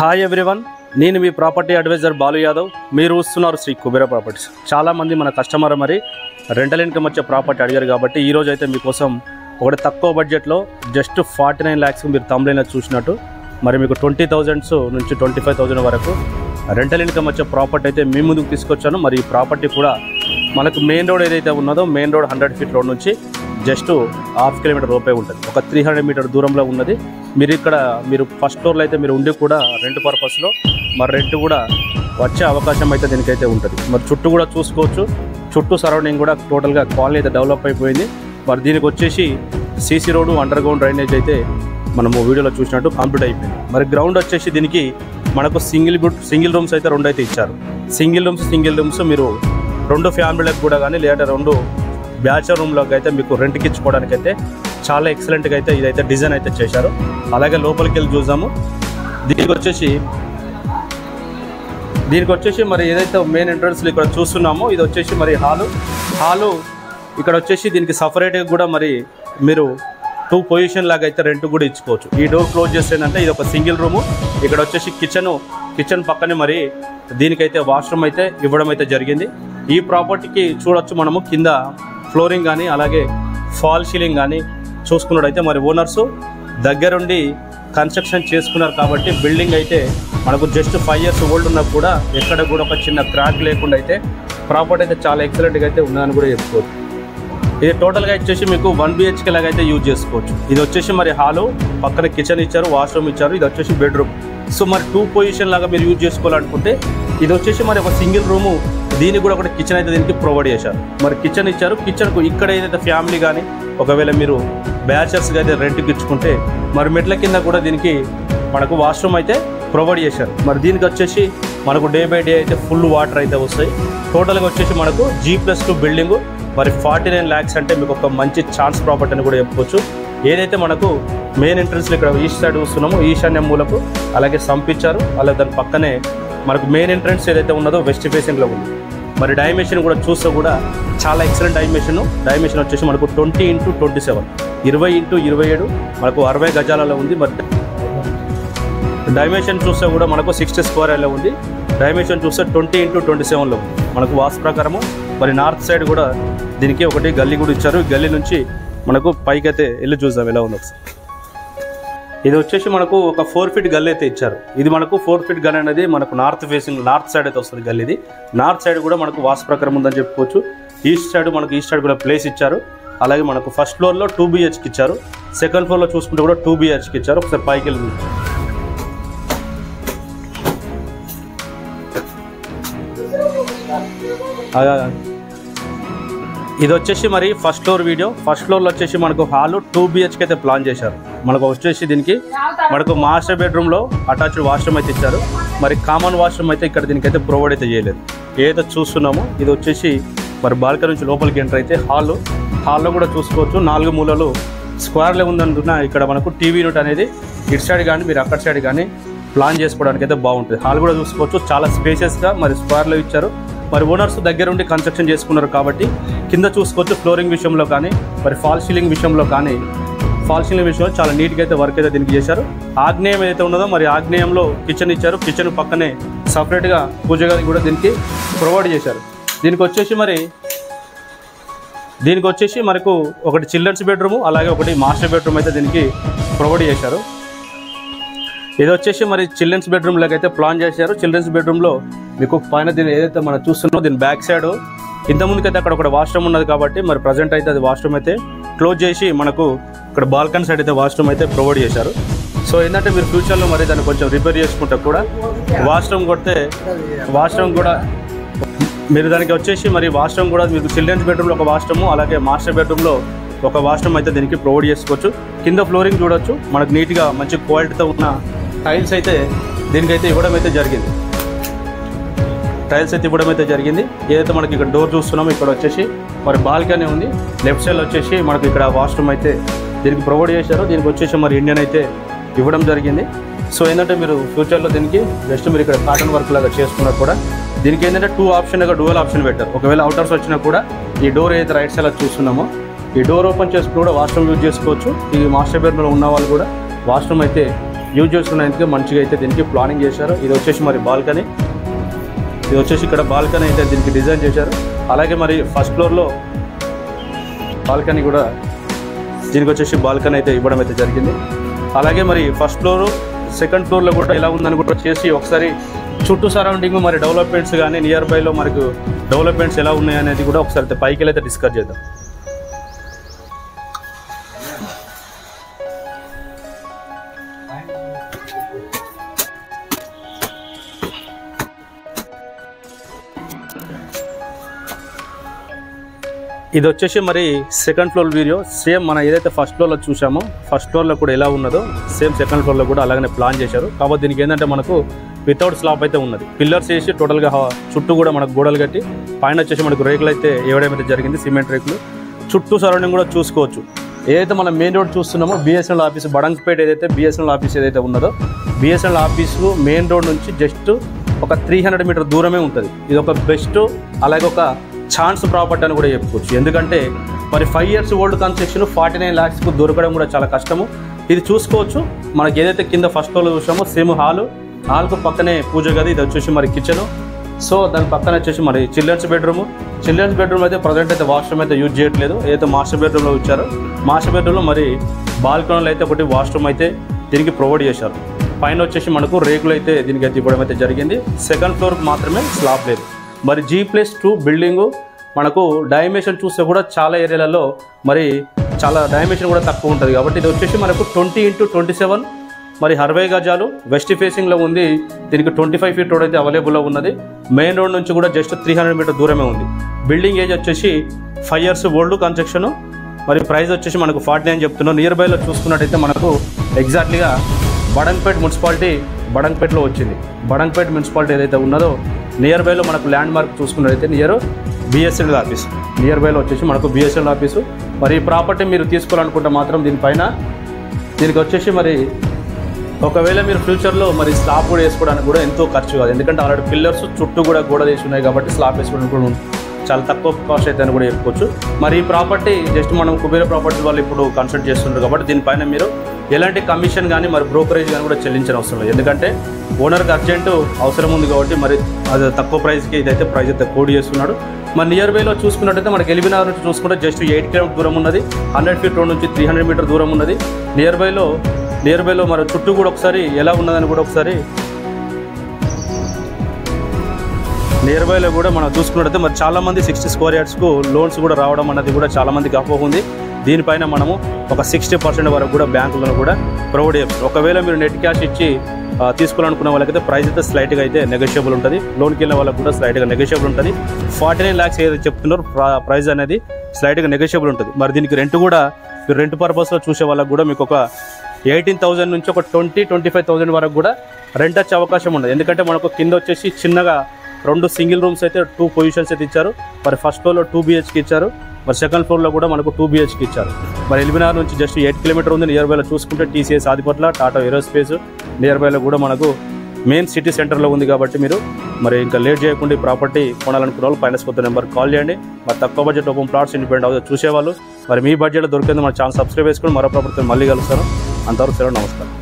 Hi everyone, నేను మీ property advisor Balu Yadav. మీరు చూస్తున్నారు శ్రీ కుబేర ప్రాపర్టీస్. చాలామంది మన కస్టమర్ మరి రెంటల్ ఇన్కమ్ వచ్చే ప్రాపర్టీ అడిగారు కాబట్టి ఈరోజు అయితే మీకోసం ఒకటి తక్కువ బడ్జెట్లో జస్ట్ 49 lakhs మీరు తమ్ములైనా చూసినట్టు మరి మీకు 20,000 నుంచి 25,000 వరకు రెంటల్ ఇన్కమ్ వచ్చే ప్రాపర్టీ అయితే మీ ముందుకు తీసుకొచ్చాను. మరి ఈ ప్రాపర్టీ కూడా మనకు మెయిన్ రోడ్ ఏదైతే ఉన్నదో మెయిన్ రోడ్ 100 feet రోడ్ నుంచి జస్ట్ 1/2 kilometer రూపే ఉంటుంది. ఒక 300 meter దూరంలో ఉన్నది. మీరు ఫస్ట్ ఫ్లోర్లో అయితే మీరు ఉండి కూడా రెంట్ పర్పస్లో మరి రెంట్ కూడా వచ్చే అవకాశం అయితే దీనికైతే ఉంటుంది. మరి చుట్టూ కూడా చూసుకోవచ్చు. చుట్టూ సరౌండింగ్ కూడా టోటల్గా కాలనీ అయితే డెవలప్ అయిపోయింది. మరి దీనికి వచ్చేసి CC road, under ground drainage అయితే మనము వీడియోలో చూసినట్టు కంప్లీట్ అయిపోయింది. మరి గ్రౌండ్ వచ్చేసి దీనికి మనకు సింగిల్ రూమ్స్ అయితే 2 అయితే ఇచ్చారు. సింగిల్ రూమ్స్ మీరు 2 ఫ్యామిలీలకు కూడా కానీ లేదా 2 బ్యాచలర్ రూమ్లోకి అయితే మీకు రెంట్కి ఇచ్చుకోవడానికి అయితే చాలా ఎక్సలెంట్గా అయితే ఇదైతే డిజైన్ అయితే చేశారు. అలాగే లోపలికి వెళ్ళి చూద్దాము. దీనికి వచ్చేసి మరి ఏదైతే మెయిన్ ఎంట్రన్స్లో ఇక్కడ చూస్తున్నామో ఇది వచ్చేసి మరి హాలు ఇక్కడ వచ్చేసి దీనికి సపరేట్గా కూడా మరి మీరు 2 పొజిషన్ లాగా అయితే రెంట్ కూడా ఇచ్చుకోవచ్చు. ఈ డోర్ క్లోజ్ చేసేందంటే ఇది ఒక సింగిల్ రూము. ఇక్కడ వచ్చేసి కిచెన్ పక్కనే మరి దీనికైతే వాష్రూమ్ అయితే ఇవ్వడం అయితే జరిగింది. ఈ ప్రాపర్టీకి చూడొచ్చు మనము కింద ఫ్లోరింగ్ కానీ అలాగే ఫాల్ సీలింగ్ కానీ చూసుకున్నట్టయితే మరి ఓనర్సు దగ్గరుండి కన్స్ట్రక్షన్ చేసుకున్నారు కాబట్టి బిల్డింగ్ అయితే మనకు జస్ట్ 5 years ఓల్డ్ ఉన్నా కూడా ఎక్కడ కూడా ఒక చిన్న క్రాక్ లేకుండా అయితే ప్రాపర్టీ అయితే చాలా ఎక్సలెంట్గా అయితే ఉన్నదని కూడా చెప్పుకోవచ్చు. ఇది టోటల్గా వచ్చేసి మీకు 1 BHK లాగా అయితే యూజ్ చేసుకోవచ్చు. ఇది వచ్చేసి మరి హాలు పక్కన కిచెన్ ఇచ్చారు, వాష్రూమ్ ఇచ్చారు. ఇది వచ్చేసి బెడ్రూమ్. సో మరి 2 పొజిషన్ లాగా మీరు యూజ్ చేసుకోవాలనుకుంటే ఇది వచ్చేసి మరి ఒక సింగిల్ రూము. దీనికి కూడా ఒకటి కిచెన్ అయితే దీనికి ప్రొవైడ్ చేశారు. మరి కిచెన్ ఇచ్చారు. కిచెన్కు ఇక్కడ ఏదైతే ఫ్యామిలీ కానీ ఒకవేళ మీరు బ్యాచలర్స్గా అయితే రెంట్కి ఇచ్చుకుంటే మరి మెట్ల కింద కూడా దీనికి మనకు వాష్రూమ్ అయితే ప్రొవైడ్ చేశారు. మరి దీనికి వచ్చేసి మనకు డే బై డే అయితే ఫుల్ వాటర్ అయితే వస్తాయి. టోటల్గా వచ్చేసి మనకు G+2 బిల్డింగు. మరి 49 lakhs అంటే మీకు ఒక మంచి ఛాన్స్ ప్రాపర్టీ అని కూడా చెప్పుకోవచ్చు. ఏదైతే మనకు మెయిన్ ఎంట్రన్స్లో ఇక్కడ ఈస్ట్ సైడ్ చూస్తున్నామో ఈశాన్య మూలకు అలాగే సంపించారు. అలాగే దాని పక్కనే మనకు మెయిన్ ఎంట్రన్స్ ఏదైతే ఉన్నదో వెస్ట్ ఫేసింగ్లో ఉంది. మరి డైమెన్షన్ కూడా చూస్తే కూడా చాలా ఎక్సలెంట్ డైమెన్షన్ వచ్చేసి మనకు 20x27 20x27 మనకు 60 గజాలలో ఉంది. మరి డైమెన్షన్ చూస్తే కూడా మనకు 60 square యార్డ్లో ఉంది. డైమెన్షన్ చూస్తే 20x27లో ఉంది. మనకు వాస్తు ప్రకారము మరి నార్త్ సైడ్ కూడా దీనికి ఒకటి గల్లీ కూడా ఇచ్చారు. గల్లీ నుంచి మనకు పైకి అయితే వెళ్ళి చూద్దాం ఎలా ఉంది ఒకసారి. ఇది వచ్చేసి మనకు ఒక 4 feet గల్లీ అయితే ఇచ్చారు. ఇది మనకు 4 feet గల్లీ అనేది మనకు నార్త్ సైడ్ అయితే వస్తుంది గల్లీ. ఇది నార్త్ సైడ్ కూడా మనకు వాస్తు ప్రకారం ఉందని చెప్పుకోవచ్చు. ఈస్ట్ సైడ్ కూడా ప్లేస్ ఇచ్చారు. అలాగే మనకు ఫస్ట్ ఫ్లోర్లో 2 BHK ఇచ్చారు. సెకండ్ ఫ్లోర్లో చూసుకుంటే కూడా 2 BHK ఇచ్చారు. ఒకసారి పైకి వెళ్ళి ఇది వచ్చేసి మరి ఫస్ట్ ఫ్లోర్ వీడియో. ఫస్ట్ ఫ్లోర్లో వచ్చేసి మనకు హాలు 2 BHK అయితే ప్లాన్ చేశారు. మనకు వచ్చేసి దీనికి మనకు మాస్టర్ బెడ్రూమ్లో అటాచ్డ్ వాష్రూమ్ అయితే ఇచ్చారు. మరి కామన్ వాష్రూమ్ అయితే ఇక్కడ దీనికైతే ప్రొవైడ్ అయితే చేయలేదు. ఏదైతే చూస్తున్నామో ఇది వచ్చేసి మరి బాల్కనీ నుంచి లోపలికి ఎంటర్ అయితే హాల్లో కూడా చూసుకోవచ్చు. 4 మూలలు స్క్వేర్లో ఉందనుకున్న ఇక్కడ మనకు టీవీ యూనిట్ అనేది ఇటు సైడ్ కానీ మీరు అక్కడ సైడ్ కానీ ప్లాన్ చేసుకోవడానికి అయితే బాగుంటుంది. హాల్ కూడా చూసుకోవచ్చు. చాలా స్పేసెస్గా మరి స్క్వేర్లో ఇచ్చారు. మరి ఓనర్స్ దగ్గర ఉండి కన్స్ట్రక్షన్ చేసుకున్నారు కాబట్టి కింద చూసుకోవచ్చు. ఫ్లోరింగ్ విషయంలో కానీ మరి ఫాల్ సీలింగ్ విషయంలో చాలా నీట్గా అయితే వర్క్ అయితే దీనికి చేశారు. ఆగ్నేయం ఏదైతే ఉన్నదో మరి ఆగ్నేయంలో కిచెన్ ఇచ్చారు. కిచెన్ పక్కనే సపరేట్గా పూజ గది కూడా దీనికి ప్రొవైడ్ చేశారు. దీనికి వచ్చేసి మనకు ఒకటి చిల్డ్రన్స్ బెడ్రూము అలాగే ఒకటి మాస్టర్ బెడ్రూమ్ అయితే దీనికి ప్రొవైడ్ చేశారు. ఇది వచ్చేసి మరి చిల్డ్రన్స్ బెడ్రూమ్లోకి అయితే ప్లాన్ చేశారు. చిల్డ్రన్స్ బెడ్రూమ్లో మీకు పైన దీన్ని ఏదైతే మనం చూస్తున్నామో దీని బ్యాక్ సైడ్ ఇంతకుముందుకైతే అక్కడ ఒక వాష్రూమ్ ఉన్నది కాబట్టి మరి ప్రజెంట్ అయితే అది వాష్రూమ్ అయితే క్లోజ్ చేసి మనకు ఇక్కడ బాల్కనీ సైడ్ అయితే వాష్రూమ్ అయితే ప్రొవైడ్ చేశారు. సో ఏంటంటే మీరు ఫ్యూచర్లో మరి దాన్ని కొంచెం రిపేర్ చేసుకుంటే కూడా వాష్రూమ్ కూడా మీరు దానికి వచ్చేసి మరి వాష్రూమ్ కూడా మీకు చిల్డ్రన్స్ బెడ్రూమ్లో ఒక వాష్రూము అలాగే మాస్టర్ బెడ్రూమ్లో ఒక వాష్రూమ్ అయితే దీనికి ప్రొవైడ్ చేసుకోవచ్చు. కింద ఫ్లోరింగ్ చూడొచ్చు. మనకు నీట్గా మంచి క్వాలిటీతో ఉన్న టైల్స్ అయితే దీనికైతే ఇవ్వడం అయితే జరిగింది. ఏదైతే మనకి ఇక్కడ డోర్ చూస్తున్నామో ఇక్కడ వచ్చేసి మరి బాల్కనీ ఉంది. లెఫ్ట్ సైడ్ వచ్చేసి మనకి ఇక్కడ వాష్రూమ్ అయితే దీనికి ప్రొవైడ్ చేశారు. దీనికి వచ్చేసి మరి ఇండియన్ అయితే ఇవ్వడం జరిగింది. సో ఏంటంటే మీరు ఫ్యూచర్లో దీనికి జస్ట్ మీరు ఇక్కడ కాటన్ వర్క్ లాగా చేసుకున్నా కూడా దీనికి ఏంటంటే 2 ఆప్షన్గా డ్యూయల్ ఆప్షన్ పెట్టారు. ఒకవేళ అవుటర్స్ వచ్చినా కూడా ఈ డోర్ ఏదైతే రైట్ సైడ్లో చూస్తున్నామో ఈ డోర్ ఓపెన్ చేసుకుని కూడా వాష్రూమ్ యూజ్ చేసుకోవచ్చు. ఈ మాస్టర్ బెడ్రూమ్లో ఉన్న వాళ్ళు కూడా వాష్రూమ్ అయితే యూజ్ చేసుకునేందుకు మంచిగా అయితే దీనికి ప్లానింగ్ చేశారు. ఇది వచ్చేసి మరి బాల్కనీ, ఇది వచ్చేసి ఇక్కడ బాల్కనీ అయితే దీనికి డిజైన్ చేశారు. అలాగే మరి ఫస్ట్ ఫ్లోర్లో బాల్కనీ కూడా దీనికి వచ్చేసి బాల్కనీ అయితే ఇవ్వడం అయితే జరిగింది. అలాగే మరి ఫస్ట్ ఫ్లోరు సెకండ్ ఫ్లోర్లో కూడా ఎలా ఉందని కూడా చేసి ఒకసారి చుట్టూ సరౌండింగ్ మరి డెవలప్మెంట్స్ కానీ నియర్ బైలో మనకు డెవలప్మెంట్స్ ఎలా ఉన్నాయి అనేది కూడా ఒకసారి పైకి అయితే డిస్కస్ చేద్దాం. ఇది వచ్చేసి మరి సెకండ్ ఫ్లోర్ వీడియో. సేమ్ మనం ఏదైతే ఫస్ట్ ఫ్లోర్లో చూసామో ఫస్ట్ ఫ్లోర్లో కూడా ఎలా ఉన్నదో సేమ్ సెకండ్ ఫ్లోర్లో కూడా అలాగనే ప్లాన్ చేశారు. కాబట్టి దీనికి ఏంటంటే మనకు వితౌట్ స్లాబ్ అయితే ఉన్నది. పిల్లర్స్ వేసి టోటల్గా చుట్టూ కూడా మనకు గోడలు కట్టి పైన వచ్చేసి మనకు రేకులు అయితే వేయడం అయితే జరిగింది, సిమెంట్ రేకులు. చుట్టూ సరౌండింగ్ కూడా చూసుకోవచ్చు. ఏదైతే మనం మెయిన్ రోడ్ చూస్తున్నామో బిఎస్ఎన్ఎల్ ఆఫీస్ బడంగ్పేట ఏదైతే బిఎస్ఎన్ఎల్ ఆఫీస్ ఏదైతే ఉన్నదో బిఎస్ఎన్ఎల్ ఆఫీసు మెయిన్ రోడ్ నుంచి జస్ట్ ఒక 300 మీటర్ దూరమే ఉంటుంది. ఇది ఒక బెస్ట్ అలాగే ఒక ఛాన్స్ ప్రాపర్టీ అని కూడా చెప్పుకోవచ్చు. ఎందుకంటే మరి 5 years ఓల్డ్ కన్స్ట్రక్షన్ 49 lakhsకు దొరకడం కూడా చాలా కష్టము. ఇది చూసుకోవచ్చు. మనకి ఏదైతే కింద ఫస్ట్ ఫ్లోర్లో చూసామో సేమ్ హాల్కు పక్కనే పూజ గది, ఇది వచ్చేసి మరి కిచెను. సో దాని పక్కన వచ్చేసి మరి చిల్డ్రన్స్ బెడ్రూమ్ అయితే ప్రజెంట్ అయితే వాష్రూమ్ అయితే యూజ్ చేయట్లేదు. ఏదైతే మాస్టర్ బెడ్రూమ్లో ఇచ్చారో మాస్టర్ బెడ్రూమ్లో మరి బాల్కనీలో అయితే ఒకటి వాష్రూమ్ అయితే దీనికి ప్రొవైడ్ చేశారు. పైన వచ్చేసి మనకు రేకులు అయితే దీనికి అయితే ఇవ్వడం అయితే జరిగింది. సెకండ్ ఫ్లోర్కి మాత్రమే స్లాబ్ లేదు. మరి G+2 బిల్డింగు మనకు డైమెన్షన్ చూస్తే కూడా చాలా ఏరియాలలో మరి చాలా డైమెన్షన్ కూడా తక్కువ ఉంటుంది. కాబట్టి ఇది వచ్చేసి మనకు 20x27 మరి 60 గజాలు వెస్ట్ ఫేసింగ్లో ఉంది. దీనికి 25 feet రోడ్ అయితే అవైలబుల్లో ఉన్నది. మెయిన్ రోడ్ నుంచి కూడా జస్ట్ 300 మీటర్ దూరమే ఉంది. బిల్డింగ్ ఏజ్ వచ్చేసి 5 years ఓల్డ్ కన్స్ట్రక్షన్. మరి ప్రైస్ వచ్చేసి మనకు 49 చెప్తున్నాం. నియర్ బైలో చూసుకున్నట్టయితే మనకు ఎగ్జాక్ట్లీగా బడంగ్పేట్ మున్సిపాలిటీ బడంగ్పేట్లో వచ్చింది. బడంగ్పేట్ మున్సిపాలిటీ ఏదైతే ఉన్నదో నియర్ బైలో మనకు ల్యాండ్ మార్క్ చూసుకున్నట్టయితే బిఎస్ఎన్ఎల్ ఆఫీస్ నియర్ బైలో వచ్చేసి మనకు బిఎస్ఎన్ఎల్ ఆఫీసు. మరి ఈ ప్రాపర్టీ మీరు తీసుకోవాలనుకుంటే మాత్రం దీనికి వచ్చేసి మరి ఒకవేళ మీరు ఫ్యూచర్లో మరి స్లాబ్ కూడా వేసుకోవడానికి కూడా ఎంతో ఖర్చు కాదు. ఎందుకంటే ఆల్రెడీ పిల్లర్స్ చుట్టూ కూడా గోడ వేసి ఉన్నాయి కాబట్టి స్లాబ్ వేసుకోవడానికి కూడా చాలా తక్కువ కాస్ట్ అయితే అని కూడా చెప్పుకోవచ్చు. మరి ఈ ప్రాపర్టీ జస్ట్ మనం కుబేర ప్రాపర్టీ వాళ్ళు ఇప్పుడు కన్సల్ట్ చేస్తున్నారు కాబట్టి దీనిపైన మీరు ఎలాంటి కమిషన్ కానీ మరి బ్రోకరేజ్ కానీ కూడా చెల్లించిన అవసరం లేదు. ఎందుకంటే ఓనర్కి అర్జెంటు అవసరం ఉంది కాబట్టి మరి అది తక్కువ ప్రైస్కి ఇదైతే ప్రైస్ అయితే కోడ్ చేస్తున్నాడు. మరి నియర్ బైలో చూసుకున్నట్టయితే మనకి ఎల్బీనగర్ నుంచి చూసుకుంటే జస్ట్ 8 km దూరం ఉన్నది. 100 feet రోడ్ నుంచి 300 మీటర్ దూరం ఉన్నది. నియర్ బైలో మరి చుట్టూ కూడా ఒకసారి ఎలా ఉన్నదని కూడా ఒకసారి నియర్ బైలో కూడా మనం చూసుకున్నట్టయితే మరి చాలామంది 60 square yardsకు లోన్స్ కూడా రావడం అన్నది కూడా చాలామందికి అపోహ ఉంది. దీనిపైన మనము ఒక 60% వరకు కూడా బ్యాంకులను కూడా ప్రొవైడ్ చేస్తాం. ఒకవేళ మీరు నెట్ క్యాష్ ఇచ్చి తీసుకోవాలనుకున్న వాళ్ళకైతే ప్రైస్ అయితే స్లైట్గా అయితే నెగోషియబుల్ ఉంటుంది. లోన్కి వెళ్ళిన వాళ్ళకి కూడా స్లైట్గా నెగోషియబుల్ ఉంటుంది. 49 lakhs ఏదైతే చెప్తున్నారో ప్రైస్ అనేది స్లైట్గా నెగోషియబుల్ ఉంటుంది. మరి దీనికి రెంట్ కూడా మీరు రెంట్ పర్పస్లో చూసే వాళ్ళకి కూడా మీకు ఒక 18,000 నుంచి ఒక 20-25,000 వరకు కూడా రెంట్ వచ్చే అవకాశం ఉండదు. ఎందుకంటే మనకు కింద వచ్చేసి చిన్నగా 2 సింగిల్ రూమ్స్ అయితే 2 పొజిషన్స్ అయితే ఇచ్చారు. మరి ఫస్ట్ ఫ్లోర్లో 2 BHK ఇచ్చారు. మరి సెకండ్ ఫ్లోర్లో కూడా మనకు 2 BHK ఇచ్చారు. మరి ఎల్బీనగర్ నుంచి జస్ట్ 8 km ఉంది. నియర్ బైలో చూసుకుంటే TCS Adibatla, Tata aerospace near బైలో కూడా మనకు మెయిన్ సిటీ సెంటర్లో ఉంది. కాబట్టి మీరు మరి ఇంకా లేట్ చేయకుండా ఈ ప్రాపర్టీ కొనాలనుకున్న వాళ్ళు పైన స్పోర్ట్ నెంబర్ కాల్ చేయండి. మరి తక్కువ budget open plots independent house చూసేవాళ్ళు మరి మీ బడ్జెట్లో దొరికింది మన ఛానల్ సబ్స్క్రైబ్ చేసుకుని మరో ప్రాపర్టీతో మళ్ళీ కలుస్తాను. అంతవరకు సెలవు, నమస్కారం.